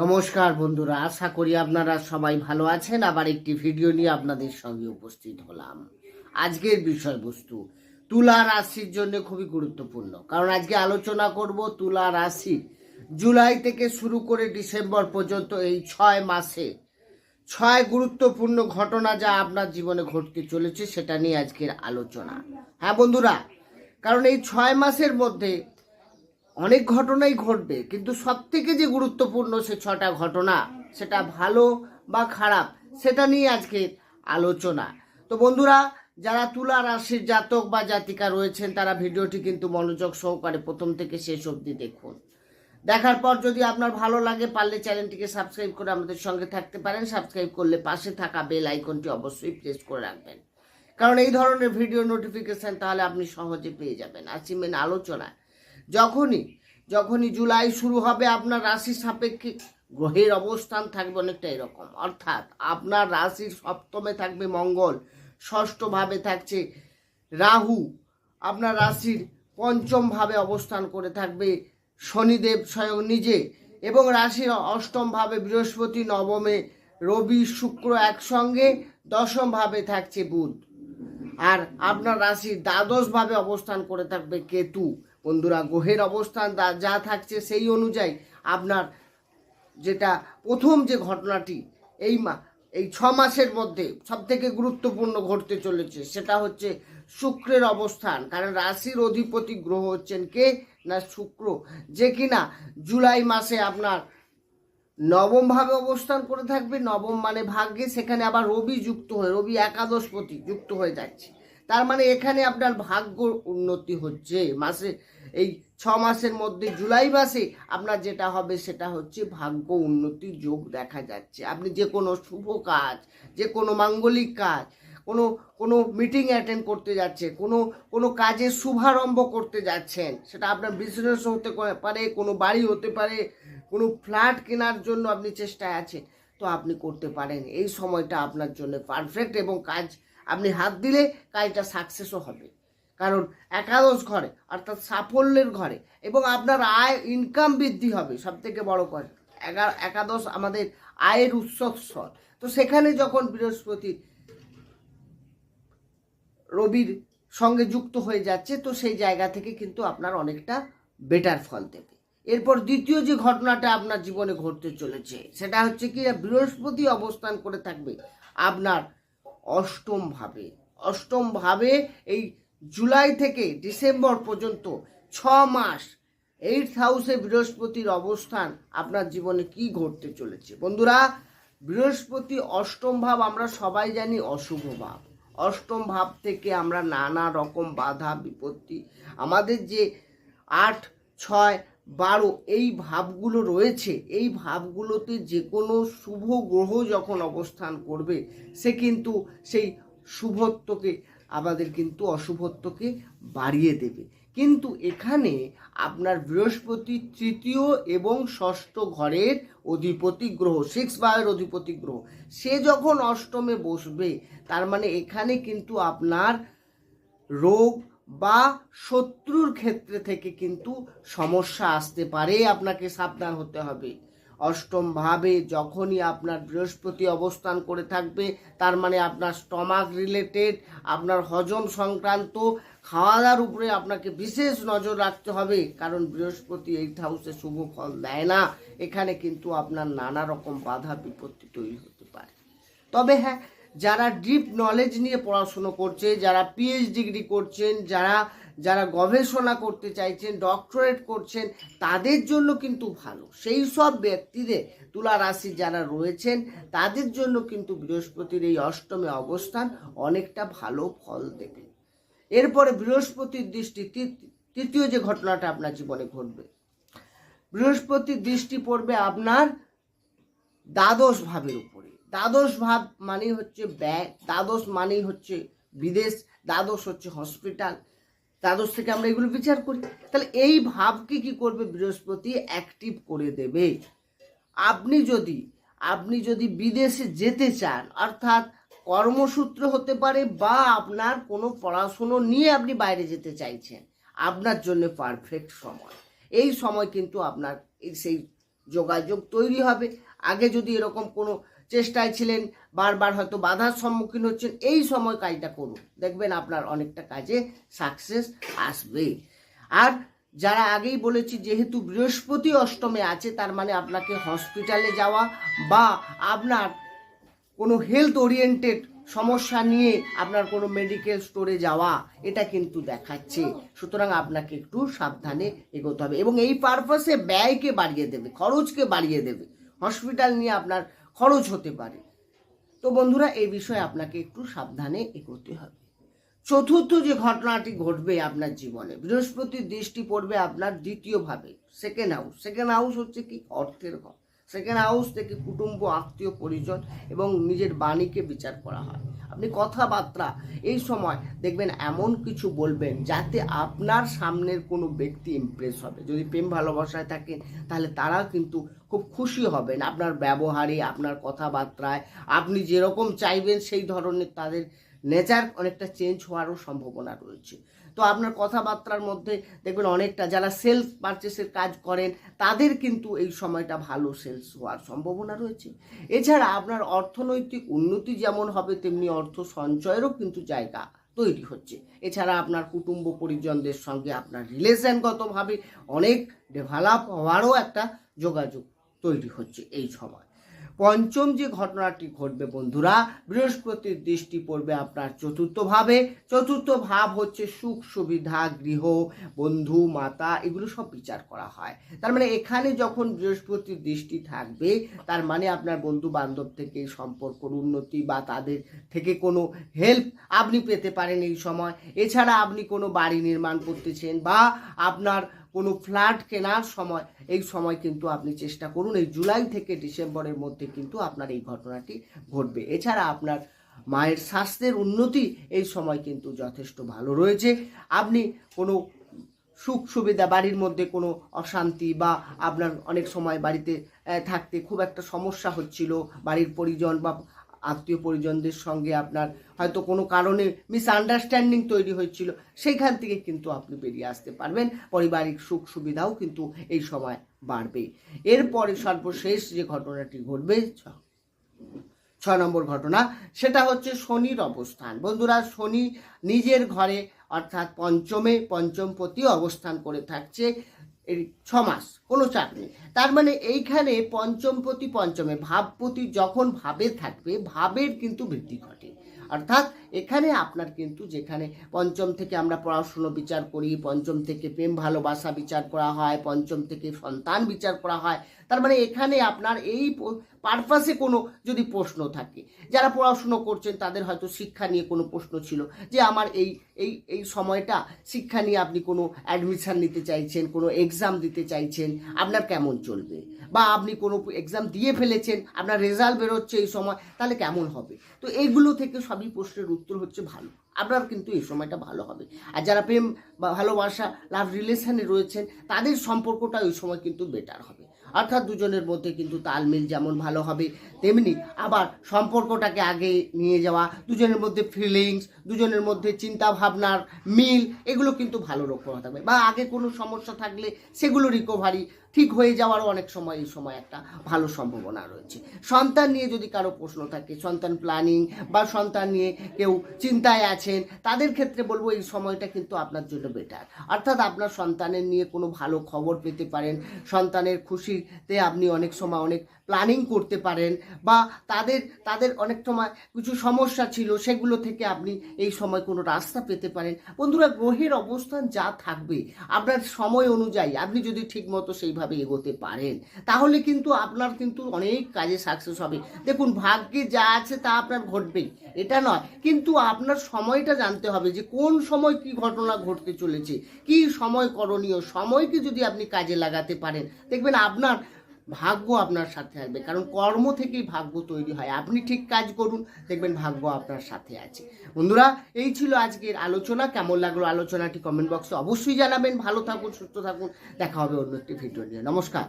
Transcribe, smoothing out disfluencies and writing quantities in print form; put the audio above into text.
নমস্কার বন্ধুরা, আশা করি আপনারা সবাই ভালো আছেন। আবার একটি ভিডিও নিয়ে আপনাদের সঙ্গে উপস্থিত হলাম। আজকের বিষয়বস্তু তুলা রাশির জন্য খুবই গুরুত্বপূর্ণ, কারণ আজকে আলোচনা করব তুলা রাশি জুলাই থেকে শুরু করে ডিসেম্বর পর্যন্ত এই 6 মাসে 6 গুরুত্বপূর্ণ ঘটনা যা আপনার জীবনে ঘটতে চলেছে সেটা নিয়ে আজকের আলোচনা। হ্যাঁ বন্ধুরা, কারণ এই 6 মাসের মধ্যে অনেক ঘটনাই ঘটবে, কিন্তু সব থেকে যে গুরুত্বপূর্ণ সে 6টা ঘটনা, সেটা ভালো বা খারাপ, সেটা নিয়ে আজকে আলোচনা। তো বন্ধুরা, যারা তুলা রাশির জাতক বা জাতিকা রয়েছেন তারা ভিডিওটি কিন্তু মনোযোগ সহকারে প্রথম থেকে শেষ অবধি দেখুন। দেখার পর যদি আপনার ভালো লাগে, পারলে চ্যানেলটিকে সাবস্ক্রাইব করে আমাদের সঙ্গে থাকতে পারেন। সাবস্ক্রাইব করলে পাশে থাকা বেল আইকনটি অবশ্যই প্রেস করে রাখবেন, কারণ এই ধরনের ভিডিও নোটিফিকেশন তাহলে আপনি সহজে পেয়ে যাবেন। আসি মেন আলোচনায়। যখনই জুলাই শুরু হবে, আপনার রাশি সাপেক্ষে গ্রহের অবস্থান থাকবে অনেকটা এরকম। অর্থাৎ আপনার রাশির সপ্তমে থাকবে মঙ্গল, ষষ্ঠ ভাবে থাকছে রাহু, আপনার রাশির পঞ্চম ভাবে অবস্থান করে থাকবে শনিদেব স্বয়ং নিজে, এবং রাশির অষ্টম ভাবে বৃহস্পতি, নবমে রবি শুক্র একসঙ্গে, দশম ভাবে থাকছে বুধ, আর আপনার রাশির দ্বাদশ ভাবে অবস্থান করে থাকবে কেতু। বন্ধুরা, গ্রহের অবস্থান যা থাকছে সেই অনুযায়ী আপনার যেটা প্রথম যে ঘটনাটি এই 6 মাসের মধ্যে সব থেকে গুরুত্বপূর্ণ ঘটতে চলেছে সেটা হচ্ছে শুক্রের অবস্থান। কারণ রাশির অধিপতি গ্রহ হচ্ছেন কে না শুক্র, যে কিনা জুলাই মাসে আপনার নবম ভাবে অবস্থান করে থাকবে। নবম মানে ভাগ্যে, সেখানে আবার রবি যুক্ত হয়ে, রবি একাদশপতি যুক্ত হয়ে যাচ্ছে। তার মানে এখানে আপনার ভাগ্য উন্নতি হচ্ছে মাসে, এই 6 মাসের মধ্যে জুলাই মাসে আপনার যেটা হবে সেটা হচ্ছে ভাগ্য উন্নতির যোগ দেখা যাচ্ছে। আপনি যে কোনো শুভ কাজ, যে কোনো মাঙ্গলিক কাজ, কোনো কোনো মিটিং অ্যাটেন্ড করতে যাচ্ছে, কোনো কাজের শুভারম্ভ করতে যাচ্ছেন, সেটা আপনার বিজনেস হতে পারে, কোনো বাড়ি হতে পারে, কোনো ফ্ল্যাট কেনার জন্য আপনি চেষ্টায় আছেন, তো আপনি করতে পারেন। এই সময়টা আপনার জন্য পারফেক্ট, এবং কাজ আপনি হাত দিলে কাজটা সাকসেসও হবে। কারণ একাদশ ঘরে অর্থাৎ সাফল্যের ঘরে, এবং আপনার আয় ইনকাম বৃদ্ধি হবে। সব থেকে বড় কথা, একাদশ আমাদের আয়ের উৎসস্থল। তো সেখানে যখন বৃহস্পতি রবির সঙ্গে যুক্ত হয়ে যাচ্ছে, তো সেই জায়গা থেকে কিন্তু আপনার অনেকটা বেটার ফল দেবে। এরপর দ্বিতীয় যে ঘটনাটা আপনার জীবনে ঘটতে চলেছে সেটা হচ্ছে কি, বৃহস্পতি অবস্থান করে থাকবে আপনার অষ্টম ভাবে এই জুলাই থেকে ডিসেম্বর পর্যন্ত 6 মাস 8th হাউসে বৃহস্পতির অবস্থান আপনার জীবনে কি ঘটতে চলেছে। বন্ধুরা, বৃহস্পতি অষ্টম ভাব আমরা সবাই জানি অশুভ ভাব। অষ্টম ভাব থেকে আমরা নানা রকম বাধা বিপত্তি, আমাদের যে 8, 6, 12 এই ভাবগুলো রয়েছে, এই ভাবগুলোতে যে কোনো শুভ গ্রহ যখন অবস্থান করবে, সে কিন্তু সেই শুভত্বকে আমাদের কিন্তু অশুভত্বকে বাড়িয়ে দেবে। কিন্তু এখানে আপনার বৃহস্পতি তৃতীয় এবং ষষ্ঠ ঘরের অধিপতি গ্রহ, 6 ভাবের অধিপতি গ্রহ, সে যখন অষ্টমে বসবে, তার মানে এখানে কিন্তু আপনার রোগ বা শত্রুর ক্ষেত্রে থেকে কিন্তু সমস্যা আসতে পারে, আপনাকে সাবধান হতে হবে। অষ্টম ভাবে যখনই আপনার বৃহস্পতি অবস্থান করে থাকবে, তার মানে আপনার স্টমাক রিলেটেড, আপনার হজম সংক্রান্ত খাওয়া দাওয়ার উপরে আপনাকে বিশেষ নজর রাখতে হবে। কারণ বৃহস্পতি 8th হাউসে শুভ ফল দেয় না, এখানে কিন্তু আপনার নানা রকম বাধা বিপত্তি তৈরি হতে পারে। তবে হ্যাঁ, যারা ডিপ নলেজ নিয়ে পড়াশুনো করছে, যারা পিএইচডি ডিগ্রি করছেন, যারা গবেষণা করতে চাইছেন, ডক্টরেট করছেন, তাদের জন্য কিন্তু ভালো। সেই সব ব্যক্তিদের, তুলা রাশি যারা রয়েছেন, তাদের জন্য কিন্তু বৃহস্পতির এই অষ্টমে অবস্থান অনেকটা ভালো ফল দেবে। এরপরে বৃহস্পতির দৃষ্টি, তৃতীয় যে ঘটনাটা আপনার জীবনে ঘটবে, বৃহস্পতির দৃষ্টি পড়বে আপনার দ্বাদশ ভাবের উপরে। দ্বাদশ ভাব মানেই হচ্ছে ব্যয়, দ্বাদশ মানেই হচ্ছে বিদেশ, দ্বাদশ হচ্ছে হসপিটাল, দ্বাদশ থেকে আমরা এগুলো বিচার করি। তাহলে এই ভাবকে কি করবে বৃহস্পতি, অ্যাক্টিভ করে দেবে। আপনি যদি বিদেশে যেতে চান, অর্থাৎ কর্মসূত্রে হতে পারে, বা আপনার কোনো পড়াশুনো নিয়ে আপনি বাইরে যেতে চাইছেন, আপনার জন্য পারফেক্ট সময়। এই সময় কিন্তু আপনার সেই যোগাযোগ তৈরি হবে। আগে যদি এরকম কোনো চেষ্টায় ছিলেন, বারবার হয়তো বাধার সম্মুখীন হচ্ছেন, এই সময় কাজটা করুন, দেখবেন আপনার অনেকটা কাজে সাকসেস আসবে। আর যারা আগেই বলেছি, যেহেতু বৃহস্পতি অষ্টমে আছে, তার মানে আপনাকে হসপিটালে যাওয়া বা আপনার কোনো হেলথ ওরিয়েন্টেড সমস্যা নিয়ে আপনার কোনো মেডিকেল স্টোরে যাওয়া, এটা কিন্তু দেখাচ্ছে। সুতরাং আপনাকে একটু সাবধানে এগোতে হবে এবং এই পারপাসে ব্যয়কে বাড়িয়ে দেবে, খরচকে বাড়িয়ে দেবে। হসপিটাল নিয়ে আপনার খরচ হতে পারে। তো বন্ধুরা, এই বিষয়ে আপনাকে একটু সাবধানে এগোতে হবে। চতুর্থ যে ঘটনাটি ঘটবে আপনার জীবনে, বৃহস্পতির দৃষ্টি পড়বে আপনার দ্বিতীয় ভাবে, সেকেন্ড হাউস। সেকেন্ড হাউস হচ্ছে কি? অর্থের ঘর। সেকেন্ড হাউস থেকে কুটুম্ব, আত্মীয় পরিজন এবং নিজের বাণীকে বিচার করা হয়। আপনি কথাবার্তা এই সময় দেখবেন এমন কিছু বলবেন যাতে আপনার সামনের কোনো ব্যক্তি ইমপ্রেস হবে। যদি প্রেম ভালোবাসায় থাকেন তাহলে তারা কিন্তু খুব খুশি হবেন আপনার ব্যবহারে, আপনার কথাবার্তায়। আপনি যেরকম চাইবেন সেই ধরনের তাদের নেচার অনেকটা চেঞ্জ হওয়ারও সম্ভাবনা রয়েছে। তো আপনার কথাবার্তার মধ্যে দেখবেন অনেকটা, যারা সেলস পারচেসের কাজ করেন তাদের কিন্তু এই সময়টা ভালো সেলস হওয়ার সম্ভাবনা রয়েছে। এছাড়া আপনার অর্থনৈতিক উন্নতি যেমন হবে, তেমনি অর্থ সঞ্চয়েরও কিন্তু জায়গা তৈরি হচ্ছে। এছাড়া আপনার কুটুম্ব পরিজনদের সঙ্গে আপনার রিলেশনগতভাবে অনেক ডেভেলপ হওয়ারও একটা যোগাযোগ তৈরি হচ্ছে এই সময়। পঞ্চম যে ঘটনাটি ঘটবে বন্ধুরা, বৃহস্পতির দৃষ্টি পড়বে আপনার চতুর্থ ভাবে। চতুর্থ ভাব হচ্ছে সুখ সুবিধা, গৃহ, বন্ধু, মাতা, এগুলো সব বিচার করা হয়। তার মানে এখানে যখন বৃহস্পতির দৃষ্টি থাকবে, তার মানে আপনার বন্ধু বান্ধব থেকে সম্পর্কর উন্নতি বা তাদের থেকে কোনো হেল্প আপনি পেতে পারেন এই সময়। এছাড়া আপনি কোনো বাড়ি নির্মাণ করতেছেন বা আপনার কোনো ফ্ল্যাট কেনার সময়, এই সময় কিন্তু আপনি চেষ্টা করুন, এই জুলাই থেকে ডিসেম্বরের মধ্যে কিন্তু আপনার এই ঘটনাটি ঘটবে। এছাড়া আপনার মায়ের স্বাস্থ্যের উন্নতি এই সময় কিন্তু যথেষ্ট ভালো রয়েছে। আপনি কোনো সুখ সুবিধা, বাড়ির মধ্যে কোনো অশান্তি বা আপনার অনেক সময় বাড়িতে থাকতে খুব একটা সমস্যা হচ্ছিল, বাড়ির পরিজন বা আত্মীয় পরিজনদের সঙ্গে আপনার হয়তো কোনো কারণে মিসআন্ডারস্ট্যান্ডিং তৈরি হয়েছিল, সেইখান থেকে কিন্তু আপনি বেরিয়ে আসতে পারবেন। পারিবারিক সুখ সুবিধাও কিন্তু এই সময় বাড়বে। এরপরে সর্বশেষ যে ঘটনাটি ঘটবে, 6 নম্বর ঘটনা, সেটা হচ্ছে শনির অবস্থান। বন্ধুরা, শনি নিজের ঘরে অর্থাৎ পঞ্চমে, পঞ্চমপতি অবস্থান করে থাকছে এই 6 মাস, কোনো চাপ নেই। তার মানে এইখানে পঞ্চমপতি পঞ্চমে, ভাবপতি যখন ভাবে থাকবে, ভাবের কিন্তু বৃদ্ধি ঘটে। অর্থাৎ এখানে আপনার কিন্তু, যেখানে পঞ্চম থেকে আমরা পড়াশুনো বিচার করি, পঞ্চম থেকে প্রেম ভালোবাসা বিচার করা হয়, পঞ্চম থেকে সন্তান বিচার করা হয়, তার মানে এখানে আপনার এই পারপাসে কোনো যদি প্রশ্ন থাকে, যারা পড়াশুনো করছেন তাদের হয়তো শিক্ষা নিয়ে কোনো প্রশ্ন ছিল, যে আমার এই এই এই সময়টা শিক্ষা নিয়ে আপনি কোনো অ্যাডমিশান নিতে চাইছেন, কোনো এক্সাম দিতে চাইছেন, আপনার কেমন চলবে, বা আপনি কোনো এক্সাম দিয়ে ফেলেছেন, আপনার রেজাল্ট বেরোচ্ছে এই সময়, তাহলে কেমন হবে। তো এইগুলো থেকে সবই প্রশ্নের উত্তর হচ্ছে ভালো, আপনার কিন্তু এই সময়টা ভালো হবে। আর যারা প্রেম বা ভালোবাসা, লাভ রিলেশনে রয়েছেন, তাদের সম্পর্কটা ওই সময় কিন্তু বেটার হবে। অর্থাৎ দুজনের মধ্যে কিন্তু তালমিল যেমন ভালো হবে, তেমনি আবার সম্পর্কটাকে আগে নিয়ে যাওয়া, দুজনের মধ্যে ফিলিংস, দুজনের মধ্যে চিন্তা ভাবনার মিল, এগুলো কিন্তু ভালো রকম থাকবে। বা আগে কোনো সমস্যা থাকলে সেগুলো রিকভারি ঠিক হয়ে যাওয়ারও অনেক সময় এই সময় একটা ভালো সম্ভাবনা রয়েছে। সন্তান নিয়ে যদি কারো প্রশ্ন থাকে, সন্তান প্ল্যানিং বা সন্তান নিয়ে কেউ চিন্তায় আছেন, তাদের ক্ষেত্রে বলবো এই সময়টা কিন্তু আপনার জন্য বেটার। অর্থাৎ আপনার সন্তানের নিয়ে কোনো ভালো খবর পেতে পারেন, সন্তানের খুশিতে আপনি অনেক সময় অনেক প্ল্যানিং করতে পারেন, বা তাদের অনেক সময় কিছু সমস্যা ছিল, সেগুলো থেকে আপনি এই সময় কোনো রাস্তা পেতে পারেন। বন্ধুরা, গ্রহের অবস্থান যা থাকবে, আপনার সময় অনুযায়ী আপনি যদি ঠিকমতো সেইভাবে এগোতে পারেন, তাহলে কিন্তু আপনার কিন্তু অনেক কাজে সাকসেস হবে। দেখুন, ভাগ্যে যা আছে তা আপনার ঘটবেই, এটা নয়, কিন্তু আপনার সময়টা জানতে হবে যে কোন সময় কি ঘটনা ঘটতে চলেছে, কি সময় করণীয়। সময়কে যদি আপনি কাজে লাগাতে পারেন, দেখবেন আপনার ভাগ্য আপনার সাথে আসবে, কারণ কর্ম থেকেই ভাগ্য তৈরি হয়। আপনি ঠিক কাজ করুন, দেখবেন ভাগ্য আপনার সাথে আছে। বন্ধুরা, এই ছিল আজকের আলোচনা। কেমন লাগলো আলোচনাটি কমেন্ট বক্সে অবশ্যই জানাবেন। ভালো থাকুন, সুস্থ থাকুন, দেখা হবে অন্য একটি ভিডিও নিয়ে। নমস্কার।